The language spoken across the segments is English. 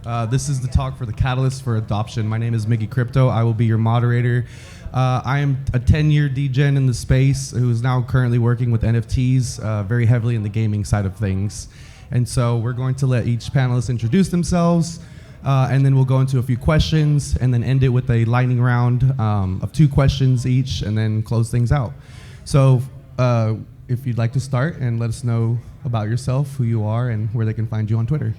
This is the talk for the Catalyst for Adoption. My name is Mickey Crypto. I will be your moderator. I am a 10-year DGen in the space who is now currently working with NFTs very heavily in the gaming side of things. And so we're going to let each panelist introduce themselves, and then we'll go into a few questions and then end it with a lightning round of 2 questions each and then close things out. So if you'd like to start and let us know about yourself, who you are, and where they can find you on Twitter.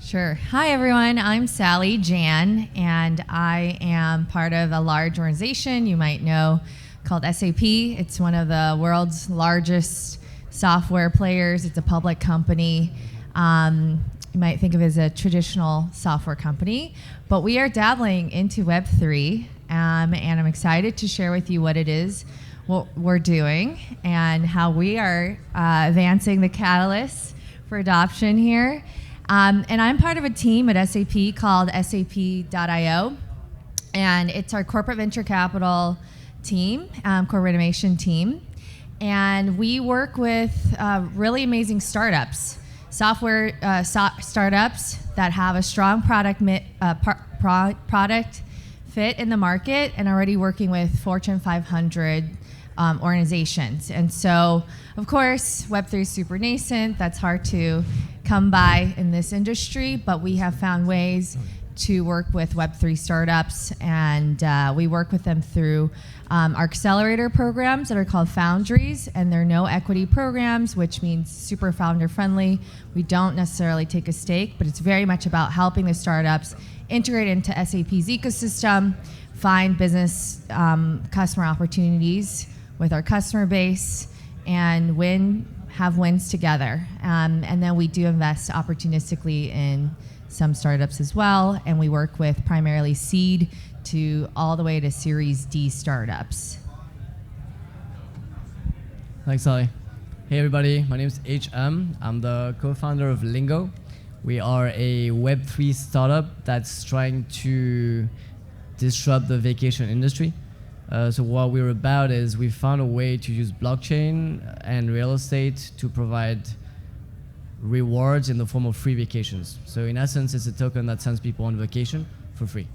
Sure. Hi, everyone. I'm Sally Jan, and I am part of a large organization you might know called SAP. It's one of the world's largest software players. It's a public company. You might think of it as a traditional software company, but we are dabbling into Web3, and I'm excited to share with you what it is, what we're doing, and how we are advancing the catalyst for adoption here. And I'm part of a team at SAP called SAP.io, and it's our corporate venture capital team, corporate innovation team. And we work with really amazing startups, software startups that have a strong product fit in the market and already working with Fortune 500 organizations. And so, of course, Web3 is super nascent. That's hard to come by in this industry, but we have found ways to work with Web3 startups, and we work with them through our accelerator programs that are called Foundries, and they're no equity programs, which means super founder friendly. We don't necessarily take a stake, but it's very much about helping the startups integrate into SAP's ecosystem, find business customer opportunities with our customer base, and have wins together. And then we do invest opportunistically in some startups as well, and we work with primarily seed to all the way to Series D startups. Thanks, Sally. Hey everybody, my name is HM. I'm the co-founder of Lingo. We are a Web3 startup that's trying to disrupt the vacation industry. So what we're about is we found a way to use blockchain and real estate to provide rewards in the form of free vacations. So in essence, it's a token that sends people on vacation for free.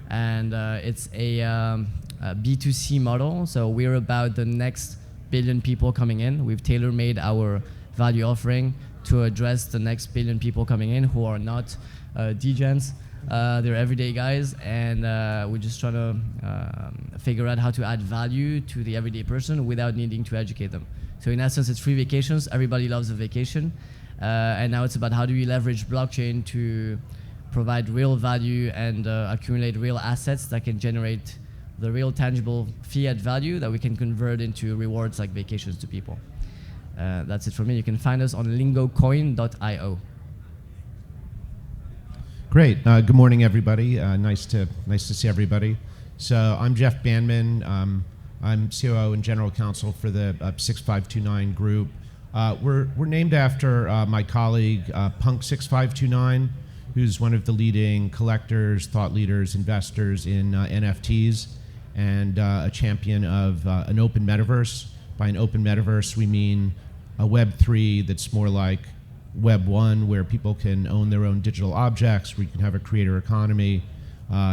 And it's a B2C model. So we're about the next billion people coming in. We've tailor-made our value offering to address the next billion people coming in who are not degens. They're everyday guys, and we're just trying to figure out how to add value to the everyday person without needing to educate them. So in essence, it's free vacations. Everybody loves a vacation. And now it's about how do we leverage blockchain to provide real value and accumulate real assets that can generate the real tangible fiat value that we can convert into rewards like vacations to people. That's it for me. You can find us on lingocoin.io. Great. Good morning, everybody. Nice to see everybody. So I'm Jeff Bandman. I'm COO and General Counsel for the 6529 group. We're named after my colleague, Punk 6529, who's one of the leading collectors, thought leaders, investors in NFTs, and a champion of an open metaverse. By an open metaverse, we mean a Web3 that's more like Web 1, where people can own their own digital objects, where you can have a creator economy,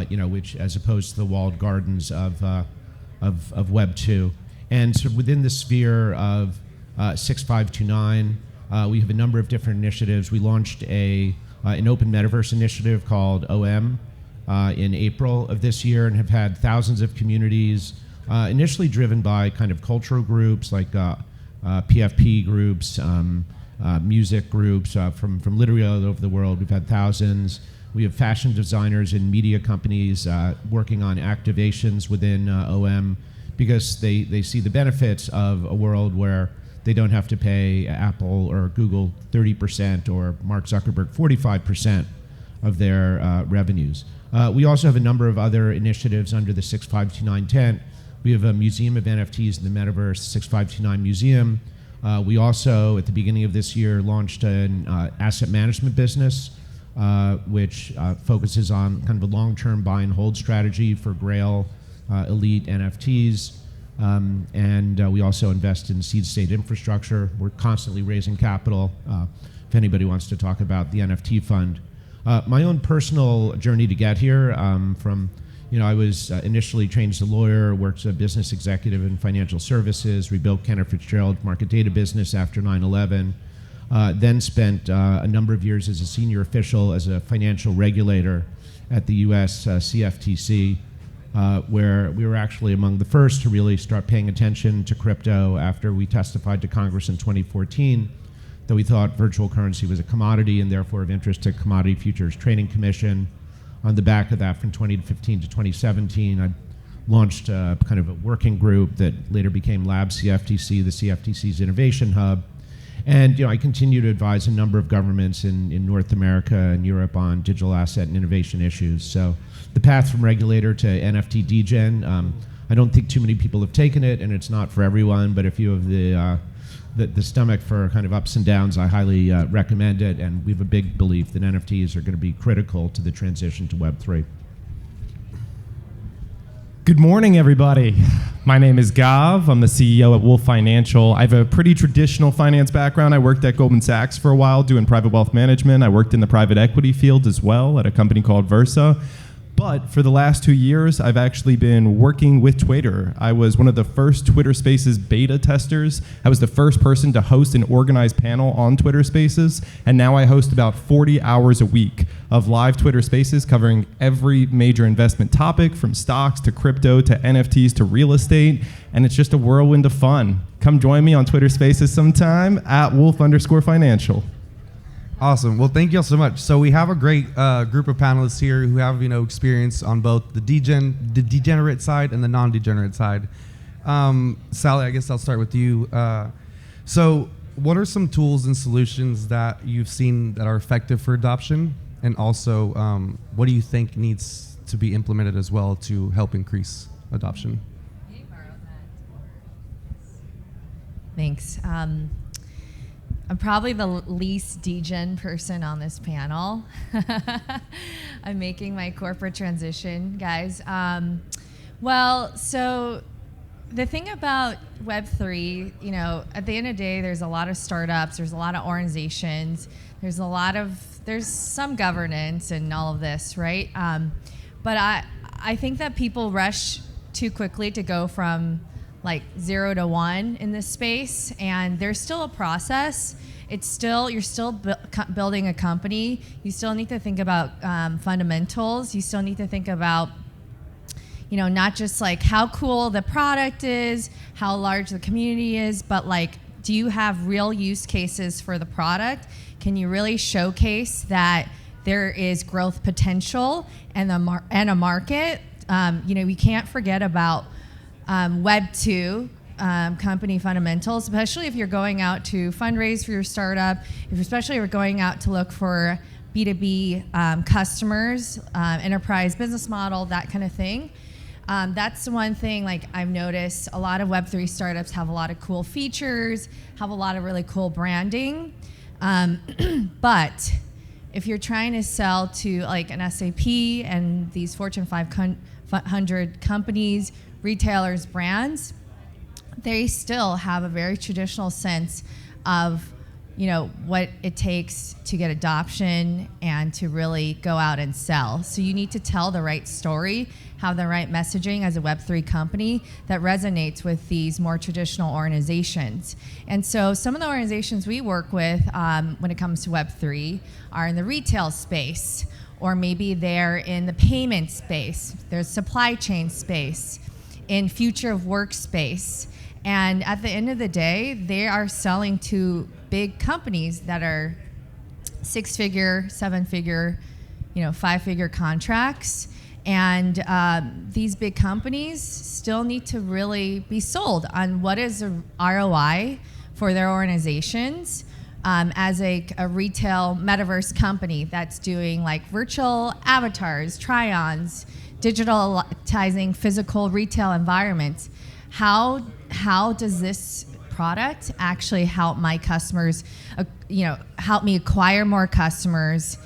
which as opposed to the walled gardens of Web 2. And so within the sphere of 6529, we have a number of different initiatives. We launched an open metaverse initiative called OM in April of this year, and have had thousands of communities, initially driven by kind of cultural groups like PFP groups, music groups from literally all over the world. We've had thousands. We have fashion designers and media companies working on activations within OM because they see the benefits of a world where they don't have to pay Apple or Google 30% or Mark Zuckerberg 45% of their revenues. We also have a number of other initiatives under the 6529 tent. We have a museum of NFTs in the metaverse, 6529 Museum. We also, at the beginning of this year, launched an asset management business, which focuses on kind of a long-term buy and hold strategy for Grail elite NFTs. And we also invest in seed state infrastructure. We're constantly raising capital if anybody wants to talk about the NFT fund. My own personal journey to get here I was initially trained as a lawyer, worked as a business executive in financial services, rebuilt Cantor Fitzgerald market data business after 9/11, then spent a number of years as a senior official as a financial regulator at the U.S. CFTC, where we were actually among the first to really start paying attention to crypto after we testified to Congress in 2014 that we thought virtual currency was a commodity and therefore of interest to Commodity Futures Trading Commission. On the back of that, from 2015 to 2017, I launched kind of a working group that later became Lab CFTC, the CFTC's innovation hub. And I continue to advise a number of governments in North America and Europe on digital asset and innovation issues. So the path from regulator to NFT DGen, I don't think too many people have taken it, and it's not for everyone, but if you have the stomach for kind of ups and downs, I highly recommend it, and we have a big belief that NFTs are going to be critical to the transition to Web3. Good morning, everybody. My name is Gav. I'm the CEO at Wolf Financial. I have a pretty traditional finance background. I worked at Goldman Sachs for a while doing private wealth management. I worked in the private equity field as well at a company called Versa. But for the last 2 years, I've actually been working with Twitter. I was one of the first Twitter Spaces beta testers. I was the first person to host an organized panel on Twitter Spaces, and now I host about 40 hours a week of live Twitter Spaces covering every major investment topic, from stocks to crypto to NFTs to real estate, and it's just a whirlwind of fun. Come join me on Twitter Spaces sometime at Wolf_Financial. Awesome. Well, thank you all so much. So we have a great group of panelists here who have experience on both the degenerate side and the non-degenerate side. Sally, I guess I'll start with you. So what are some tools and solutions that you've seen that are effective for adoption? And also, what do you think needs to be implemented as well to help increase adoption? Thanks. I'm probably the least degen person on this panel. I'm making my corporate transition, guys. So the thing about Web3, at the end of the day, there's a lot of startups, there's a lot of organizations, there's some governance and all of this, right? But I think that people rush too quickly to go from like 0 to 1 in this space, and there's still a process. You're still building a company. You still need to think about fundamentals. You still need to think about, not just like how cool the product is, how large the community is, but like, do you have real use cases for the product? Can you really showcase that there is growth potential and a market? We can't forget about Web 2 company fundamentals, especially if you're going out to fundraise for your startup, especially if you're going out to look for B2B customers, enterprise business model, that kind of thing. That's the one thing I've noticed. A lot of Web3 startups have a lot of cool features, have a lot of really cool branding. But if you're trying to sell to an SAP and these Fortune 500 companies, retailers, brands, they still have a very traditional sense of what it takes to get adoption and to really go out and sell. So you need to tell the right story, have the right messaging as a Web3 company that resonates with these more traditional organizations. And so some of the organizations we work with when it comes to Web3 are in the retail space, or maybe they're in the payment space, there's supply chain space, in future of work space. And at the end of the day, they are selling to big companies that are 6-figure, 7-figure, 5-figure contracts. And these big companies still need to really be sold on what is the ROI for their organizations. As a retail metaverse company that's doing virtual avatars, try-ons, digitalizing physical retail environments, how does this product actually help my customers, help me acquire more customers,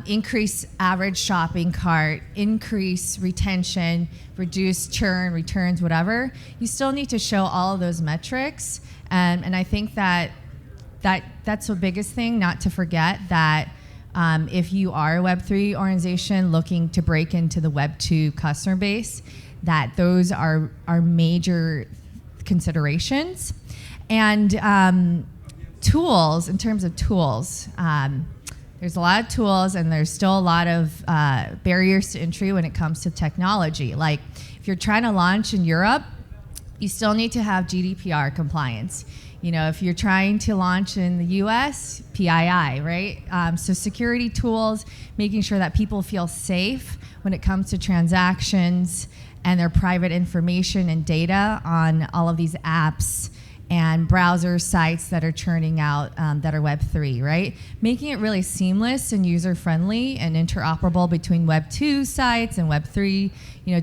increase average shopping cart, increase retention, reduce churn, returns, whatever? You still need to show all of those metrics. And I think that's the biggest thing, not to forget that If you are a Web3 organization looking to break into the Web2 customer base, that those are major considerations. And tools, in terms of tools, there's a lot of tools and there's still a lot of barriers to entry when it comes to technology. Like if you're trying to launch in Europe, you still need to have GDPR compliance. You know, if you're trying to launch in the US, PII, right? So security tools, making sure that people feel safe when it comes to transactions and their private information and data on all of these apps and browser sites that are churning out that are Web3, right? Making it really seamless and user-friendly and interoperable between Web2 sites and Web3,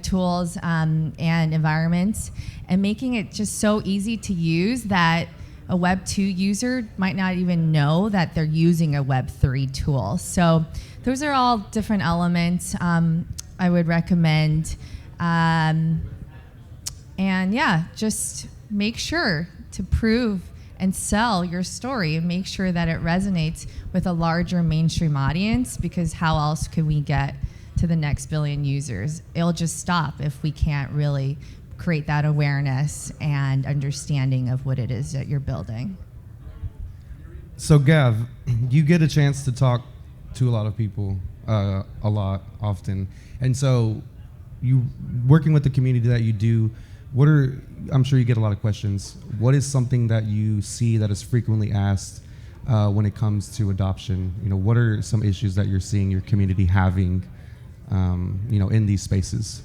tools and environments, and making it just so easy to use that a Web2 user might not even know that they're using a Web3 tool. So those are all different elements I would recommend. And yeah, just make sure to prove and sell your story and make sure that it resonates with a larger mainstream audience, because how else can we get to the next billion users? It'll just stop if we can't really create that awareness and understanding of what it is that you're building. So Gav, you get a chance to talk to a lot of people often. And so you working with the community that you do, I'm sure you get a lot of questions. What is something that you see that is frequently asked when it comes to adoption? What are some issues that you're seeing your community having, in these spaces?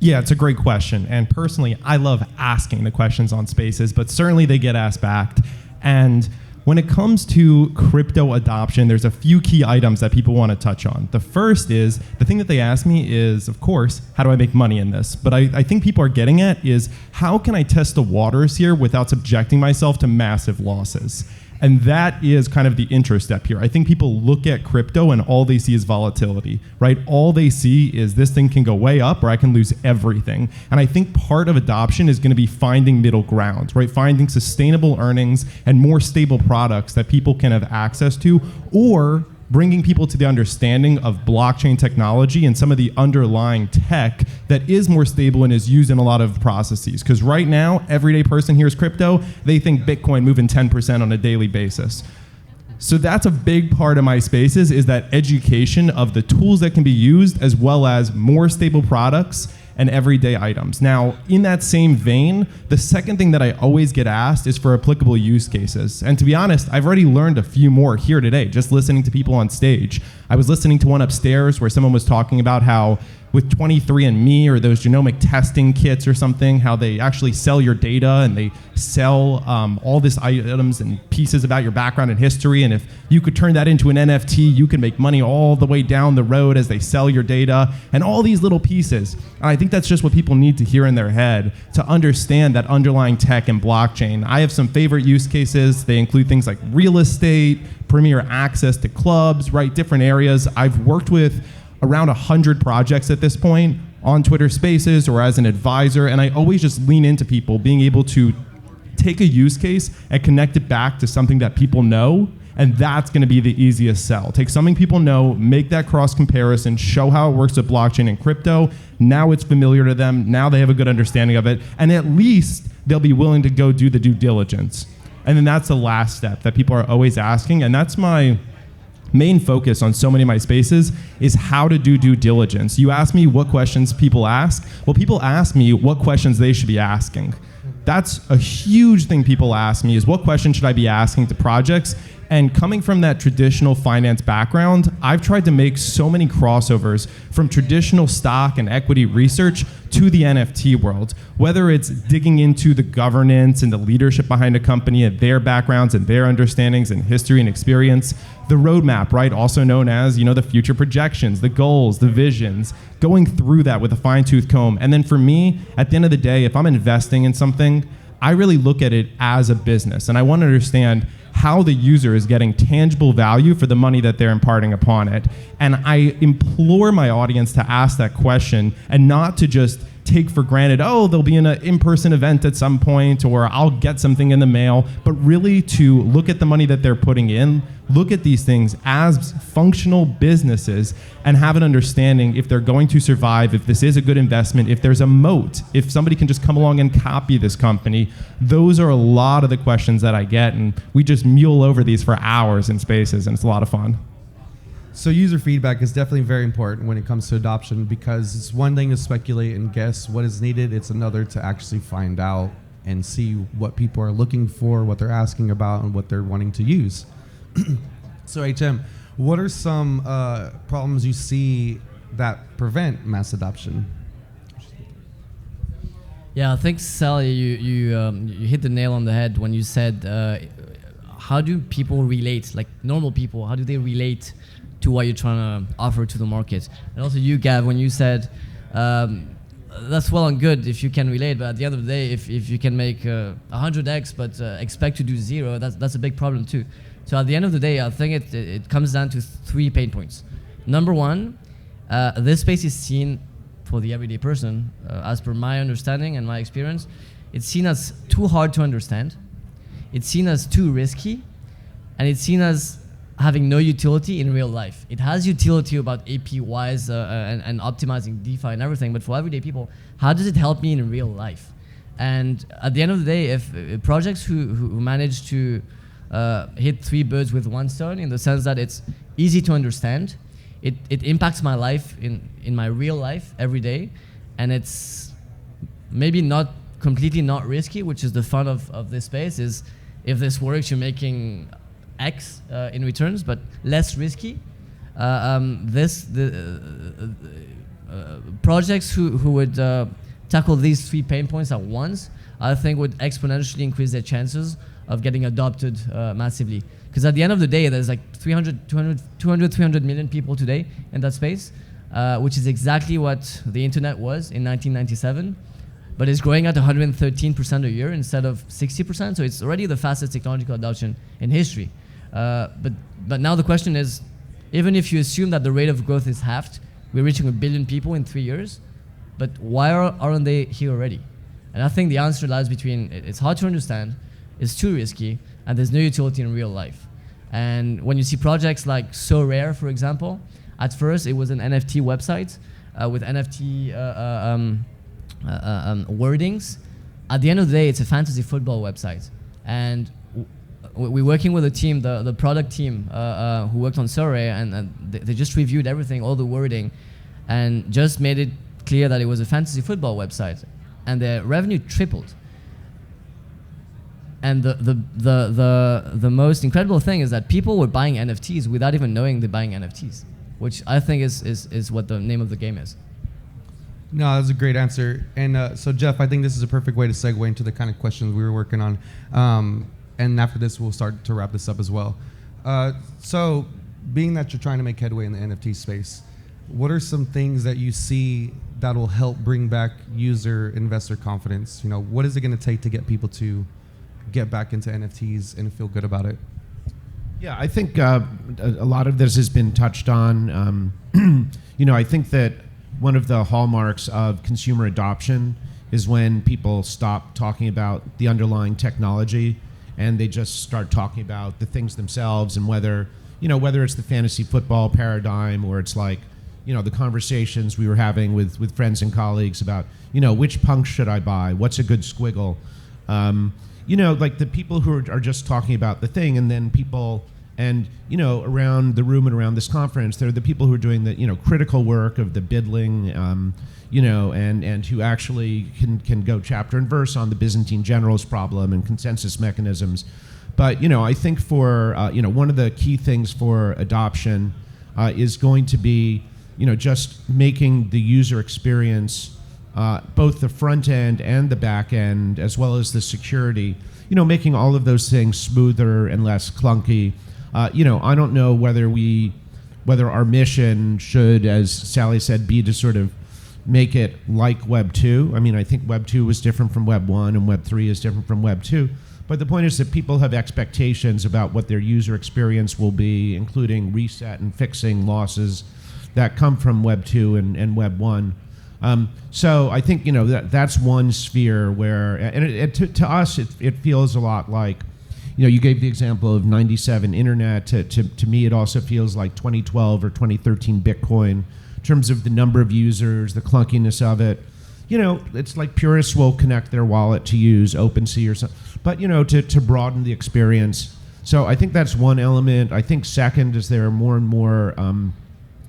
Yeah, it's a great question. And personally, I love asking the questions on spaces, but certainly they get asked back. And when it comes to crypto adoption, there's a few key items that people want to touch on. The first is, the thing that they ask me is, of course, how do I make money in this? But I think people are getting at is, how can I test the waters here without subjecting myself to massive losses? And that is kind of the intro step here. I think people look at crypto and all they see is volatility, right? All they see is this thing can go way up or I can lose everything. And I think part of adoption is going to be finding middle ground, right? Finding sustainable earnings and more stable products that people can have access to, or bringing people to the understanding of blockchain technology and some of the underlying tech that is more stable and is used in a lot of processes. Because right now, everyday person hears crypto, they think Bitcoin moving 10% on a daily basis. So that's a big part of my spaces, is that education of the tools that can be used, as well as more stable products and everyday items. Now, in that same vein, the second thing that I always get asked is for applicable use cases. And to be honest, I've already learned a few more here today, just listening to people on stage. I was listening to one upstairs where someone was talking about how with 23andMe or those genomic testing kits or something, how they actually sell your data and they sell all these items and pieces about your background and history. And if you could turn that into an NFT, you can make money all the way down the road as they sell your data and all these little pieces. And I think that's just what people need to hear in their head to understand that underlying tech and blockchain. I have some favorite use cases. They include things like real estate, premier access to clubs, right? Different areas. I've worked with around 100 projects at this point on Twitter Spaces or as an advisor, and I always just lean into people being able to take a use case and connect it back to something that people know, and that's going to be the easiest sell. Take something people know, make that cross comparison, show how it works with blockchain and crypto. Now it's familiar to them, now they have a good understanding of it, and at least they'll be willing to go do the due diligence. And then that's the last step that people are always asking, and that's my main focus on so many of my spaces, is how to do due diligence. You ask me what questions people ask. Well, people ask me what questions they should be asking. That's a huge thing people ask me, is what questions should I be asking to projects? And coming from that traditional finance background, I've tried to make so many crossovers from traditional stock and equity research to the NFT world, whether it's digging into the governance and the leadership behind a company and their backgrounds and their understandings and history and experience, the roadmap, right, also known as, the future projections, the goals, the visions, going through that with a fine-tooth comb. And then for me, at the end of the day, if I'm investing in something, I really look at it as a business, and I want to understand how the user is getting tangible value for the money that they're imparting upon it. And I implore my audience to ask that question and not to just take for granted, oh, there'll be an in-person event at some point, or I'll get something in the mail, but really to look at the money that they're putting in, look at these things as functional businesses and have an understanding if they're going to survive, if this is a good investment, if there's a moat, if somebody can just come along and copy this company. Those are a lot of the questions that I get, and we just mule over these for hours in Spaces, and it's a lot of fun. So user feedback is definitely very important when it comes to adoption, because it's one thing to speculate and guess what is needed. It's another to actually find out and see what people are looking for, what they're asking about, and what they're wanting to use. So HM, what are some problems you see that prevent mass adoption? Yeah, I think Sally, you hit the nail on the head when you said, how do people relate, like normal people, how do they relate to what you're trying to offer to the market? And also you, Gav, when you said, that's well and good if you can relate, but at the end of the day, if you can make 100x but expect to do 0, that's a big problem too. So at the end of the day, I think it comes down to 3 pain points. Number one, this space is seen for the everyday person, as per my understanding and my experience, it's seen as too hard to understand, it's seen as too risky, and it's seen as having no utility in real life. It has utility about APYs and optimizing DeFi and everything, but for everyday people, how does it help me in real life? And at the end of the day, if projects who manage to hit 3 birds with 1 stone, in the sense that it's easy to understand, it impacts my life in my real life every day, and it's maybe not completely not risky, which is the fun of this space, is if this works, you're making X in returns, but less risky. Projects who would tackle these 3 pain points at once, I think would exponentially increase their chances of getting adopted massively. Because at the end of the day, there's like 300 million people today in that space, which is exactly what the internet was in 1997, but it's growing at 113% a year instead of 60%, so it's already the fastest technological adoption in history. But now the question is, even if you assume that the rate of growth is halved, we're reaching 1 billion people in 3 years, but why aren't they here already? And I think the answer lies between it's hard to understand, it's too risky, and there's no utility in real life. And when you see projects like So Rare, for example, at first it was an NFT website with NFT wordings. At the end of the day, it's a fantasy football website. And we're working with a team, the product team who worked on So Rare, and they just reviewed everything, all the wording, and just made it clear that it was a fantasy football website. And their revenue tripled. And the most incredible thing is that people were buying NFTs without even knowing they're buying NFTs, which I think is what the name of the game is. No, that's a great answer. And so Jeff, I think this is a perfect way to segue into the kind of questions we were working on. And after this, we'll start to wrap this up as well. So being that you're trying to make headway in the NFT space, what are some things that you see that will help bring back user investor confidence? You know, what is it going to take to get people to get back into NFTs and feel good about it? Yeah, I think a lot of this has been touched on. You know, I think that one of the hallmarks of consumer adoption is when people stop talking about the underlying technology and they just start talking about the things themselves, and whether it's the fantasy football paradigm, or it's like, the conversations we were having with friends and colleagues about, which punk should I buy? What's a good squiggle? Like the people who are just talking about the thing, and then people, and around the room and around this conference, they're the people who are doing the critical work of the biddling, and who actually can go chapter and verse on the Byzantine generals problem and consensus mechanisms. But I think for one of the key things for adoption is going to be just making the user experience, both the front end and the back end, as well as the security, making all of those things smoother and less clunky. I don't know whether our mission should, as Sally said, be to sort of make it like Web 2. I mean, I think Web 2 was different from Web 1, and Web 3 is different from Web 2. But the point is that people have expectations about what their user experience will be, including reset and fixing losses that come from Web 2 and Web 1. So I think that's one sphere where, and to us, it feels a lot like, you gave the example of 97 internet. To me, it also feels like 2012 or 2013 Bitcoin in terms of the number of users, the clunkiness of it. It's like purists will connect their wallet to use OpenSea or something, but to broaden the experience. So I think that's one element. I think second is there are more and more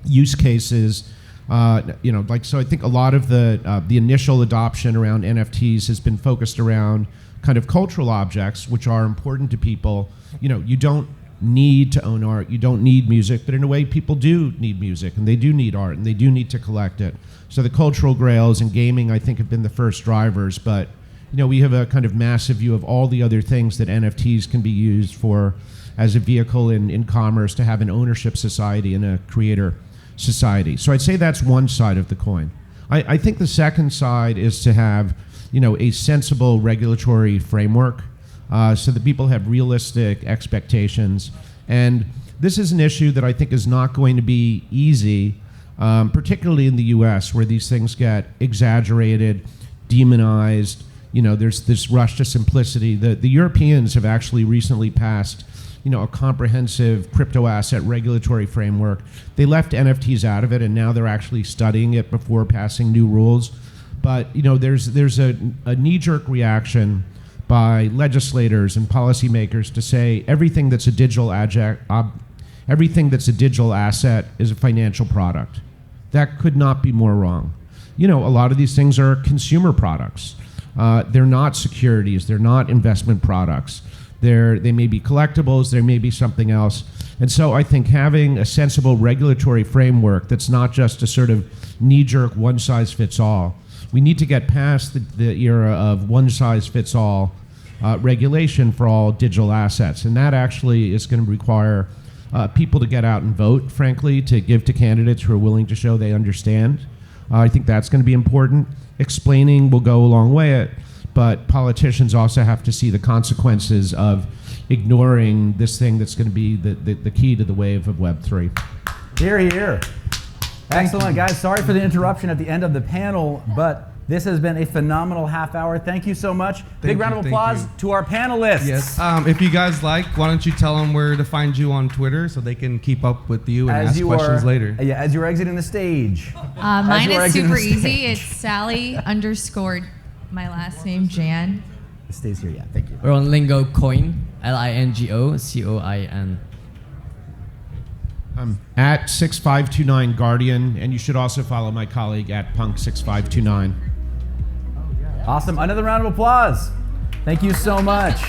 use cases. So I think a lot of the initial adoption around NFTs has been focused around kind of cultural objects, which are important to people. You don't need to own art, you don't need music, but in a way people do need music, and they do need art, and they do need to collect it. So the cultural grails and gaming, I think, have been the first drivers, but we have a kind of massive view of all the other things that NFTs can be used for as a vehicle in commerce, to have an ownership society and a creator society. So I'd say that's one side of the coin. I think the second side is to have a sensible regulatory framework, so that people have realistic expectations. And this is an issue that I think is not going to be easy, particularly in the US, where these things get exaggerated, demonized. There's this rush to simplicity. The Europeans have actually recently passed a comprehensive crypto asset regulatory framework. They left NFTs out of it, and now they're actually studying it before passing new rules. But there's a knee-jerk reaction by legislators and policymakers to say everything that's a digital asset is a financial product. That could not be more wrong. A lot of these things are consumer products. They're not securities. They're not investment products. They may be collectibles. There may be something else. And so I think having a sensible regulatory framework that's not just a sort of knee-jerk one-size-fits-all. We need to get past the era of one-size-fits-all regulation for all digital assets. And that actually is going to require people to get out and vote, frankly, to give to candidates who are willing to show they understand. I think that's going to be important. Explaining will go a long way, but politicians also have to see the consequences of ignoring this thing that's going to be the key to the wave of Web3. Hear, hear. Excellent, guys. Sorry for the interruption at the end of the panel, but this has been a phenomenal half hour. Thank you so much. Big round of applause to our panelists. Yes. If you guys like, why don't you tell them where to find you on Twitter so they can keep up with you and ask questions later. Yeah, as you're exiting the stage. Mine is super easy. It's Sally _ my last name, Jan. It stays here, yeah. Thank you. We're on Lingo Coin, LINGO COIN. At 6529 Guardian, and you should also follow my colleague at Punk6529. Awesome. Another round of applause. Thank you so much.